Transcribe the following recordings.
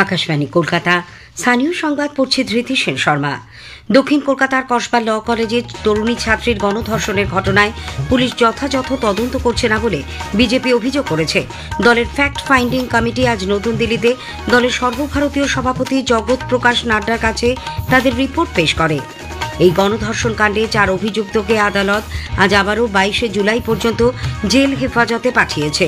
আকাশবাণী কলকাতা। স্থানীয় সংবাদ পড়ছে ধৃতি সেন শর্মা। দক্ষিণ কলকাতার কসবা ল কলেজে তরুণী ছাত্রীর গণধর্ষণের ঘটনায় পুলিশ যথাযথ তদন্ত করছে না বলে বিজেপি অভিযোগ করেছে। দলের ফ্যাক্ট ফাইন্ডিং কমিটি আজ নতুন দিল্লিতে দলের সর্বভারতীয় সভাপতি জগৎ প্রকাশ নাড্ডার কাছে তাদের রিপোর্ট পেশ করে। এই গণধর্ষণ কাণ্ডে 4 অভিযুক্তকে আদালত আজ আবারও 22 জুলাই পর্যন্ত জেল হেফাজতে পাঠিয়েছে।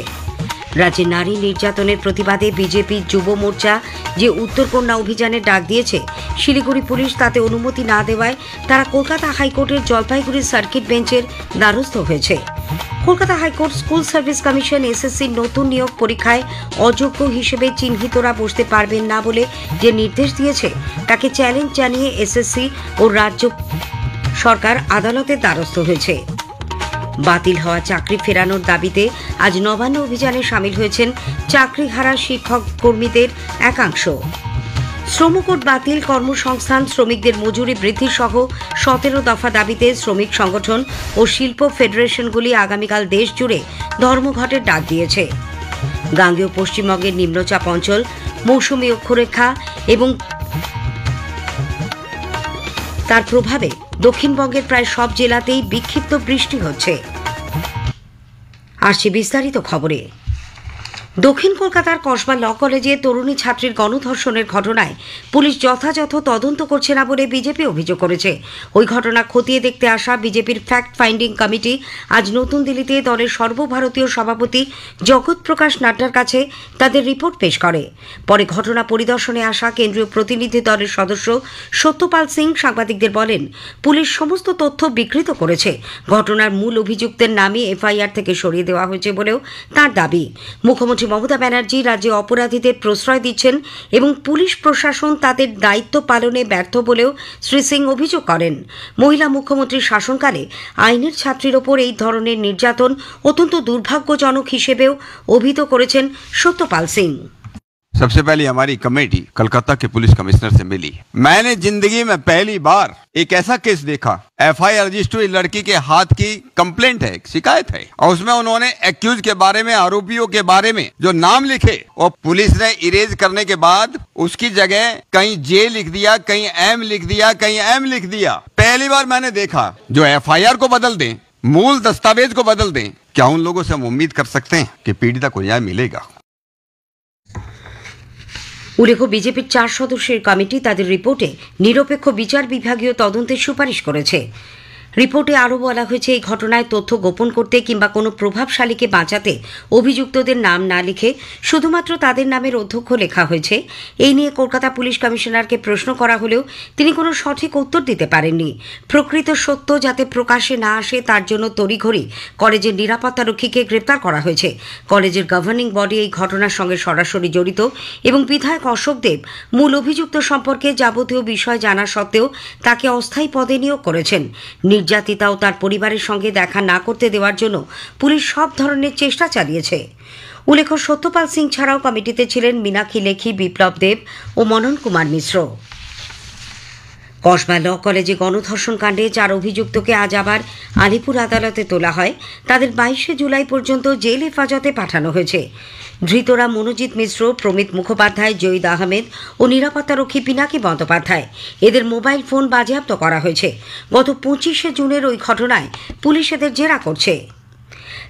রাজ্যে নারী নির্যাতনের প্রতিবাদে বিজেপি যুব মোর্চা যে উত্তরকন্যা অভিযানের ডাক দিয়েছে, শিলিগুড়ি পুলিশ তাতে অনুমতি না দেওয়ায় তারা কলকাতা হাইকোর্টের জলপাইগুড়ি সার্কিট বেঞ্চের দ্বারস্থ হয়েছে। Kolkata high court school service commission এসএসসির নতুন নিয়োগ পরীক্ষায় অযোগ্য হিসেবে চিহ্নিতরা বসতে পারবেন না বলে যে নির্দেশ দিয়েছে, তাকে চ্যালেঞ্জ জানিয়ে এসএসসি ও রাজ্য সরকার আদালতের দ্বারস্থ হয়েছে। বাতিল হওয়া চাকরি ফেরানোর দাবিতে আজ নবান্ন অভিযানে সামিল হয়েছেন চাকরিহারা শিক্ষক কর্মীদের একাংশ। শ্রমকোড বাতিল, কর্মসংস্থান, শ্রমিকদের মজুরি বৃদ্ধি সহ 17 দফা দাবিতে শ্রমিক সংগঠন ও শিল্প ফেডারেশনগুলি আগামীকাল দেশ জুড়ে ধর্মঘটের ডাক দিয়েছে। গাঙ্গেয় পশ্চিমবঙ্গের নিম্নচাপ অঞ্চল, মৌসুমী অক্ষরেখা এবং তার প্রভাবে দক্ষিণবঙ্গের প্রায় সব জেলাতেই বিক্ষিপ্ত বৃষ্টি হচ্ছে। আসছে বিস্তারিত খবরে। দক্ষিণ কলকাতার কসবা ল কলেজে তরুণী ছাত্রীর গণধর্ষণের ঘটনায় পুলিশ যথাযথ তদন্ত করছে না বলে বিজেপি অভিযোগ করেছে। ওই ঘটনা খতিয়ে দেখতে আসা বিজেপির ফ্যাক্ট ফাইন্ডিং কমিটি আজ নতুন দিল্লিতে দলের সর্বভারতীয় সভাপতি জগৎ প্রকাশ নাড্ডার কাছে তাদের রিপোর্ট পেশ করে। পরে ঘটনা পরিদর্শনে আসা কেন্দ্রীয় প্রতিনিধি দলের সদস্য সত্যপাল সিং সাংবাদিকদের বলেন, পুলিশ সমস্ত তথ্য বিকৃত করেছে। ঘটনার মূল অভিযুক্তের নামই এফআইআর থেকে সরিয়ে দেওয়া হয়েছে বলেও তার দাবি। মুখ্যমন্ত্রী মমতা ব্যানার্জি রাজ্যে অপরাধীদের প্রশ্রয় দিচ্ছেন এবং পুলিশ প্রশাসন তাদের দায়িত্ব পালনে ব্যর্থ বলেও শ্রী সিং অভিযোগ করেন। মহিলা মুখ্যমন্ত্রীর শাসনকালে আইনের ছাত্রীর ওপর এই ধরনের নির্যাতন অত্যন্ত দুর্ভাগ্যজনক হিসেবেও অভিহিত করেছেন সত্যপাল সিং। सबसे पहले हमारी कमेटी कलकत्ता के पुलिस कमिश्नर से मिली। मैंने जिंदगी में पहली बार एक ऐसा केस देखा, एफआईआर रजिस्टर हुई लड़की के हाथ की कंप्लेंट है, शिकायत है, और उसमें उन्होंने एक्यूज के बारे में, आरोपियों के बारे में जो नाम लिखे और पुलिस ने इरेज करने के बाद उसकी जगह कहीं जे लिख दिया, कहीं एम लिख दिया, कहीं एम लिख दिया। पहली बार मैंने देखा जो एफआईआर को बदल दें, मूल दस्तावेज को बदल दें। क्या उन लोगों से हम उम्मीद कर सकते हैं कि पीड़िता को न्याय मिलेगा? উল্লেখ্য, বিজেপির 4 সদস্যের কমিটি তাদের রিপোর্টে নিরপেক্ষ বিচার বিভাগীয় তদন্তের সুপারিশ করেছে। রিপোর্টে আরও বলা হয়েছে, এই ঘটনায় তথ্য গোপন করতে কিংবা কোনো প্রভাবশালীকে বাঁচাতে অভিযুক্তদের নাম না লিখে শুধুমাত্র তাদের নামের অধ্যক্ষ লেখা হয়েছে। এই নিয়ে কলকাতা পুলিশ কমিশনারকে প্রশ্ন করা হলেও তিনি কোনো সঠিক উত্তর দিতে পারেননি। প্রকৃত সত্য যাতে প্রকাশে না আসে তার জন্য তড়িঘড়ি কলেজের নিরাপত্তারক্ষীকে গ্রেপ্তার করা হয়েছে। কলেজের গভর্নিং বডি এই ঘটনার সঙ্গে সরাসরি জড়িত এবং বিধায়ক অশোক দেব মূল অভিযুক্ত সম্পর্কে যাবতীয় বিষয় জানা সত্ত্বেও তাকে অস্থায়ী পদে নিয়োগ করেছেন। নির্যাতিতা ও তার পরিবারের সঙ্গে দেখা না করতে দেওয়ার জন্য পুলিশ সব ধরনের চেষ্টা চালিয়েছে। উল্লেখ্য, সত্যপাল সিং ছাড়াও কমিটিতে ছিলেন মীনাক্ষী লেখি, বিপ্লব দেব ও মনন কুমার মিশ্র। কসবা ল কলেজে গণধর্ষণ কাণ্ডে 4 অভিযুক্তকে আজ আবার আলিপুর আদালতে তোলা হয়। তাদের 22 জুলাই পর্যন্ত জেল হেফাজতে পাঠানো হয়েছে। ধৃতরা মনোজিৎ মিশ্র, প্রমিত মুখোপাধ্যায়, জয়ীদ আহমেদ ও নিরাপত্তারক্ষী পিনাকি বন্দ্যোপাধ্যায়। এদের মোবাইল ফোন বাজেয়াপ্ত করা হয়েছে। গত 25 জুনের ওই ঘটনায় পুলিশ এদের জেরা করছে।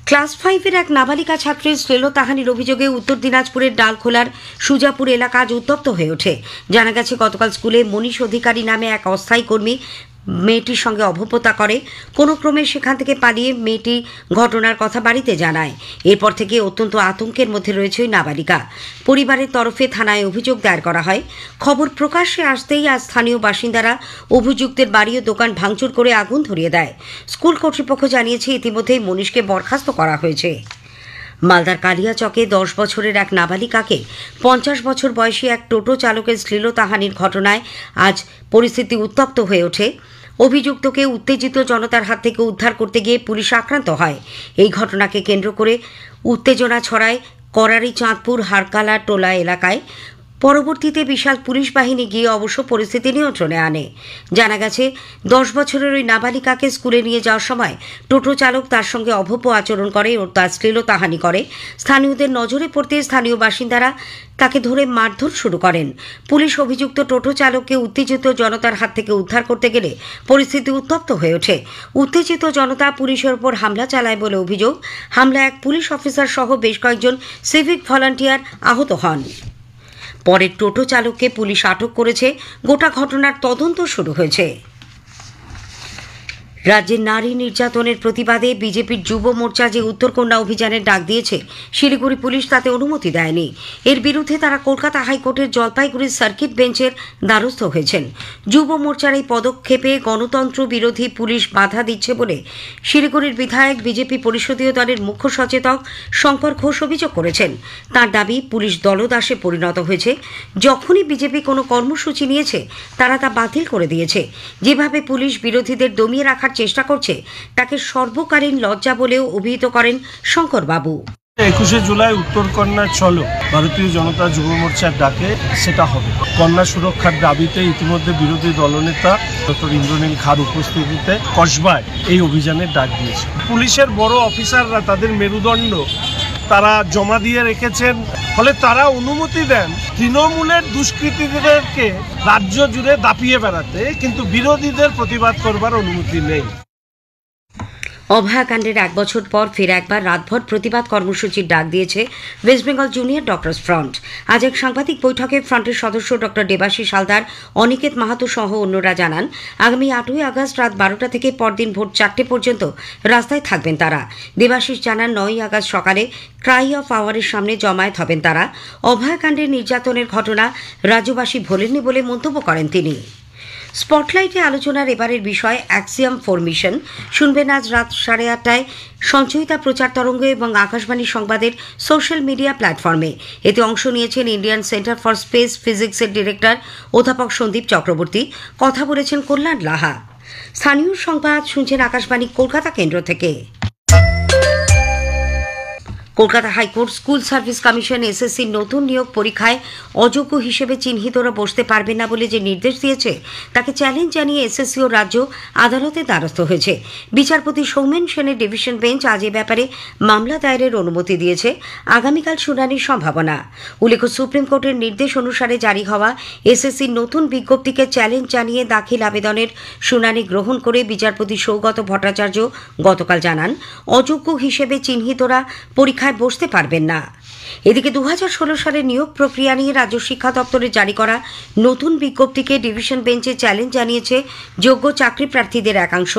ক্লাস 5-এর এক নাবালিকা ছাত্রীর শ্লীলতাহানির অভিযোগে উত্তর দিনাজপুরের ডালখোলার সুজাপুর এলাকা আজ উত্তপ্ত হয়ে ওঠে। জানা গেছে, গতকাল স্কুলে মনীষ অধিকারী নামে এক অস্থায়ী কর্মী মেয়েটির সঙ্গে অভব্যতা করে। কোনো ক্রমে সেখান থেকে পালিয়ে মেয়েটি ঘটনার কথা বাড়িতে জানায়। এরপর থেকে অত্যন্ত আতঙ্কের মধ্যে রয়েছে ওই নাবালিকা। পরিবারের তরফে থানায় অভিযোগ দায়ের করা হয়। খবর প্রকাশ্যে আসতেই আজ স্থানীয় বাসিন্দারা অভিযুক্তের বাড়ি ও দোকান ভাঙচুর করে আগুন ধরিয়ে দেয়। স্কুল কর্তৃপক্ষ জানিয়েছে, ইতিমধ্যেই মনীষকে বরখাস্ত করা হয়েছে। মালদার কালিয়াচকে 10 বছরের এক নাবালিকাকে 50 বছর বয়সী এক টোটো চালকের শ্লীলতাহানির ঘটনায় আজ পরিস্থিতি উত্তপ্ত হয়ে ওঠে। অভিযুক্তকে উত্তেজিত জনতার হাত থেকে উদ্ধার করতে গিয়ে পুলিশ আক্রান্ত হয়। এই ঘটনাকে কেন্দ্র করে উত্তেজনা ছড়ায় করারি চাঁদপুর হারকালা টোলা এলাকায়। পরবর্তীতে বিশাল পুলিশ বাহিনী গিয়ে অবশ্য পরিস্থিতি নিয়ন্ত্রণে আনে। জানা গেছে 10 বছরের ওই নাবালিকাকে স্কুলে নিয়ে যাওয়ার সময় টোটো চালক তার সঙ্গে অভব্য আচরণ করে ও তার শ্লীলতাহানি করে। স্থানীয়দের নজরে পড়তে স্থানীয় বাসিন্দারা তাকে ধরে মারধর শুরু করেন। পুলিশ অভিযুক্ত টোটো চালককে উত্তেজিত জনতার হাত থেকে উদ্ধার করতে গেলে পরিস্থিতি উত্তপ্ত হয়ে ওঠে। উত্তেজিত জনতা পুলিশের ওপর হামলা চালায় বলে অভিযোগ। হামলায় এক পুলিশ অফিসার সহ বেশ কয়েকজন সিভিক ভলান্টিয়ার আহত হন। পরে টোটো চালককে পুলিশ আটক করেছে। গোটা ঘটনার তদন্ত শুরু হয়েছে। রাজ্যে নারী নির্যাতনের প্রতিবাদে বিজেপির যুব মোর্চা যে উত্তরকন্যা অভিযানের ডাক দিয়েছে, শিলিগুড়ি পুলিশ তাতে অনুমতি দেয়নি। এর বিরুদ্ধে তারা কলকাতা হাইকোর্টের জলপাইগুড়ি সার্কিট বেঞ্চের দ্বারস্থ হয়েছেন। যুব মোর্চার এই পদক্ষেপে গণতন্ত্র বিরোধী পুলিশ বাধা দিচ্ছে বলে শিলিগুড়ির বিধায়ক বিজেপি পরিষদীয় দলের মুখ্য সচেতক শঙ্কর ঘোষ অভিযোগ করেছেন। তার দাবি, পুলিশ দলদাসে পরিণত হয়েছে। যখনই বিজেপি কোনো কর্মসূচি নিয়েছে তারা তা বাতিল করে দিয়েছে। যেভাবে পুলিশ বিরোধীদের দমিয়ে রাখার চেষ্টা করছে তাকে সর্বকালীন লজ্জা বলেও অভিহিত করেন শঙ্করবাবু। 21শে জুলাই উত্তরকন্যা চলো ভারতীয় জনতা যুব মোর্চার ডাকে সেটা হবে। কন্যা সুরক্ষার দাবিতে ইতিমধ্যে বিরোধী দলনেতা ডক্টর ইন্দ্রনীল খার উপস্থিতিতে কসবায় এই অভিযানের ডাক দিয়েছে। পুলিশের বড় অফিসাররা তাদের মেরুদণ্ড তারা জমা দিয়ে রেখেছেন, ফলে তারা অনুমতি দেন তৃণমূলের দুষ্কৃতীদেরকে রাজ্য জুড়ে দাপিয়ে বেড়াতে, কিন্তু বিরোধীদের প্রতিবাদ করবার অনুমতি নেই। অভয়াকাণ্ডের 1 বছর পর ফের একবার রাতভর প্রতিবাদ কর্মসূচির ডাক দিয়েছে West Bengal junior doctors front. আজ এক সাংবাদিক বৈঠকে ফ্রন্টের সদস্য ডক্টর দেবাশিস হালদার, অনিকেত মাহাতো সহ অন্যরা জানান, আগামী 8ই আগস্ট রাত 12টা থেকে পরদিন ভোর 4টে পর্যন্ত রাস্তায় থাকবেন তারা। দেবাশিস জানান, 9ই আগস্ট সকালে ক্রাই অফ আওয়ারের সামনে জমায়েত হবেন তারা। অভয়াকাণ্ডের নির্যাতনের ঘটনা রাজ্যবাসী ভোলেননি বলে মন্তব্য করেন তিনি। স্পটলাইটে আলোচনার এবারের বিষয় অ্যাক্সিয়াম ফরমেশন। শুনবেন আজ রাত 8:30টায় সঞ্চয়িতা প্রচার তরঙ্গ এবং আকাশবাণী সংবাদের সোশ্যাল মিডিয়া প্ল্যাটফর্মে। এতে অংশ নিয়েছেন ইন্ডিয়ান সেন্টার ফর স্পেস ফিজিক্সের ডিরেক্টর অধ্যাপক সন্দীপ চক্রবর্তী। কথা বলেছেন কল্যাণ লাহা। স্থানীয় সংবাদ শুনছেন আকাশবাণী কলকাতা কেন্দ্র থেকে। Kolkata high court school service commission এসএসসির নতুন নিয়োগ পরীক্ষায় অযোগ্য হিসেবে চিহ্নিতরা বসতে পারবে না বলে যে নির্দেশ দিয়েছে তাকে চ্যালেঞ্জ জানিয়ে এসএসসি ও রাজ্য আদালতে দ্বারস্থ হয়েছে। বিচারপতি সৌমেন সেনের ডিভিশন বেঞ্চ আজ এ ব্যাপারে মামলা দায়েরের অনুমতি দিয়েছে। আগামীকাল শুনানির সম্ভাবনা। উল্লেখ্য, সুপ্রিম কোর্টের নির্দেশ অনুসারে জারি হওয়া এসএসসির নতুন বিজ্ঞপ্তিকে চ্যালেঞ্জ জানিয়ে দাখিল আবেদনের শুনানি গ্রহণ করে বিচারপতি সৌগত ভট্টাচার্য গতকাল জানান, অযোগ্য হিসেবে চিহ্নিতরা পরীক্ষা বসতে পারবেন না। এদিকে 2016 সালের নিয়োগ প্রক্রিয়া নিয়ে রাজ্য শিক্ষা দপ্তরের জারি করা নতুন বিজ্ঞপ্তিকে ডিভিশন বেঞ্চে চ্যালেঞ্জ জানিয়েছে যোগ্য চাকরি প্রার্থীদের একাংশ।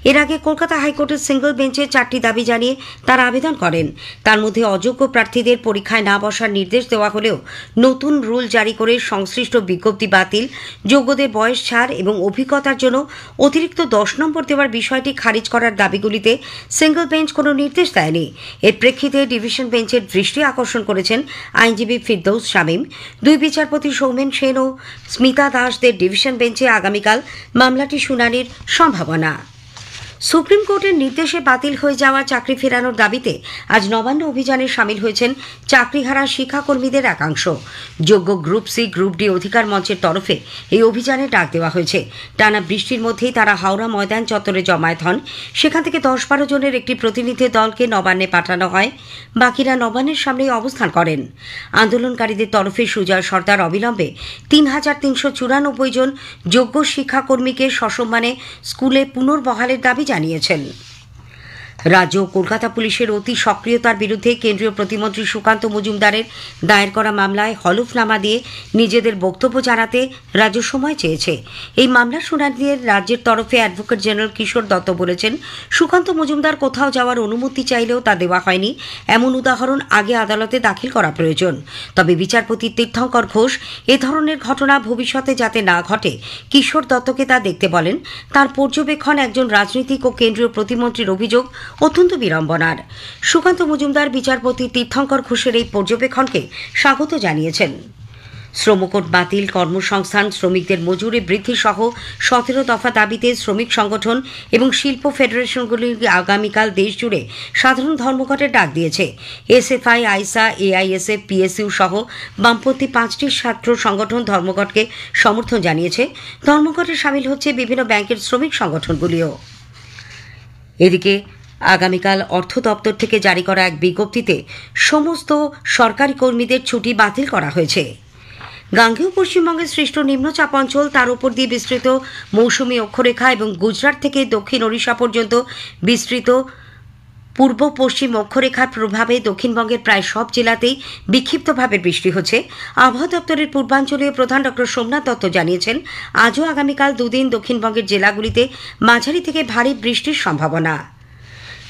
এর আগে কলকাতা হাইকোর্টের সিঙ্গল বেঞ্চে 4টি দাবি জানিয়ে তারা আবেদন করেন। তার মধ্যে অযোগ্য প্রার্থীদের পরীক্ষায় না বসার নির্দেশ দেওয়া হলেও নতুন রুল জারি করে সংশ্লিষ্ট বিজ্ঞপ্তি বাতিল, যোগ্যদের বয়স ছাড় এবং অভিজ্ঞতার জন্য অতিরিক্ত 10 নম্বর দেওয়ার বিষয়টি খারিজ করার দাবিগুলিতে সিঙ্গল বেঞ্চ কোনো নির্দেশ দেয়নি। এর প্রেক্ষিতে ডিভিশন বেঞ্চের দৃষ্টি আকর্ষণ করেছেন আইনজীবী ফিরদৌস শামীম। 2 বিচারপতি সৌমেন সেন ও স্মিতা দাসদের ডিভিশন বেঞ্চে আগামীকাল মামলাটি শুনানির সম্ভাবনা। সুপ্রিম কোর্টের নির্দেশে বাতিল হয়ে যাওয়া চাকরি ফেরানোর দাবিতে আজ নবান্ন অভিযানে সামিল হয়েছেন চাকরিহারা শিক্ষাকর্মীদের একাংশ। যোগ্য গ্রুপ সি, গ্রুপ ডি অধিকার মঞ্চের তরফে এই অভিযানে ডাক দেওয়া হয়েছে। টানা বৃষ্টির মধ্যেই তারা হাওড়া ময়দান চত্বরে জমায়েত হন। সেখান থেকে 10-12 জনের একটি প্রতিনিধি দলকে নবান্নে পাঠানো হয়। বাকিরা নবান্নের সামনেই অবস্থান করেন। আন্দোলনকারীদের তরফে সুজয় সর্দার অবিলম্বে 3,394 জন যোগ্য শিক্ষাকর্মীকে সসম্মানে স্কুলে পুনর্বহালের দাবি জানিয়েছেন। রাজ্য ও কলকাতা পুলিশের অতি সক্রিয়তার বিরুদ্ধে কেন্দ্রীয় প্রতিমন্ত্রী সুকান্ত মজুমদারের দায়ের করা মামলায় হলফনামা দিয়ে নিজেদের বক্তব্য জানাতে রাজ্য সময় চেয়েছে। এই মামলার শুনানিতে রাজ্যের তরফে অ্যাডভোকেট জেনারেল কিশোর দত্ত বলেছেন, সুকান্ত মজুমদার কোথাও যাওয়ার অনুমতি চাইলেও তা দেওয়া হয়নি। এমন উদাহরণ আগে আদালতে দাখিল করা প্রয়োজন। তবে বিচারপতি তীর্থঙ্কর ঘোষ এ ধরনের ঘটনা ভবিষ্যতে যাতে না ঘটে কিশোর দত্তকে তা দেখতে বলেন। তার পর্যবেক্ষণ একজন রাজনীতিক ও কেন্দ্রীয় প্রতিমন্ত্রীর অভিযোগ অত্যন্ত বিড়ম্বনার। সুকান্ত মজুমদার বিচারপতি তীর্থঙ্কর ঘোষের এই পর্যবেক্ষণকে স্বাগত জানিয়েছেন। শ্রমকোট বাতিল, কর্মসংস্থান, শ্রমিকদের মজুরি বৃদ্ধি সহ 17 দফা দাবিতে শ্রমিক সংগঠন এবং শিল্প ফেডারেশনগুলি আগামীকাল দেশজুড়ে সাধারণ ধর্মঘটের ডাক দিয়েছে। এসএফআই, আইসা, এআইএসএফ, পিএসইউ সহ বামপন্থী 5টি ছাত্র সংগঠন ধর্মঘটকে সমর্থন জানিয়েছে। ধর্মঘটে সামিল হচ্ছে বিভিন্ন ব্যাংকের শ্রমিক সংগঠনগুলিও। এদিকে আগামীকাল অর্থ দপ্তর থেকে জারি করা এক বিজ্ঞপ্তিতে সমস্ত সরকারি কর্মীদের ছুটি বাতিল করা হয়েছে। গাঙ্গেয় পশ্চিমবঙ্গের সৃষ্ট নিম্নচাপ অঞ্চল, তার উপর দিয়ে বিস্তৃত মৌসুমী অক্ষরেখা এবং গুজরাট থেকে দক্ষিণ ওড়িশা পর্যন্ত বিস্তৃত পূর্ব পশ্চিম অক্ষরেখার প্রভাবে দক্ষিণবঙ্গের প্রায় সব জেলাতেই বিক্ষিপ্তভাবে বৃষ্টি হচ্ছে। আবহাওয়া দপ্তরের পূর্বাঞ্চলীয় প্রধান ডক্টর সোমনাথ দত্ত জানিয়েছেন, আজও আগামীকাল দুদিন দক্ষিণবঙ্গের জেলাগুলিতে মাঝারি থেকে ভারী বৃষ্টির সম্ভাবনা।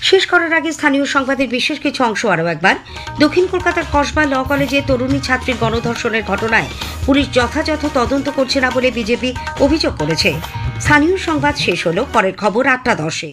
শেষ করার আগে স্থানীয় সংবাদের বিশেষ কিছু অংশ আরও একবার। দক্ষিণ কলকাতার কসবা ল কলেজে তরুণী ছাত্রীর গণধর্ষণের ঘটনায় পুলিশ যথাযথ তদন্ত করছে না বলে বিজেপি অভিযোগ করেছে। স্থানীয় সংবাদ শেষ হল। পরের খবর 8টা 10-এ।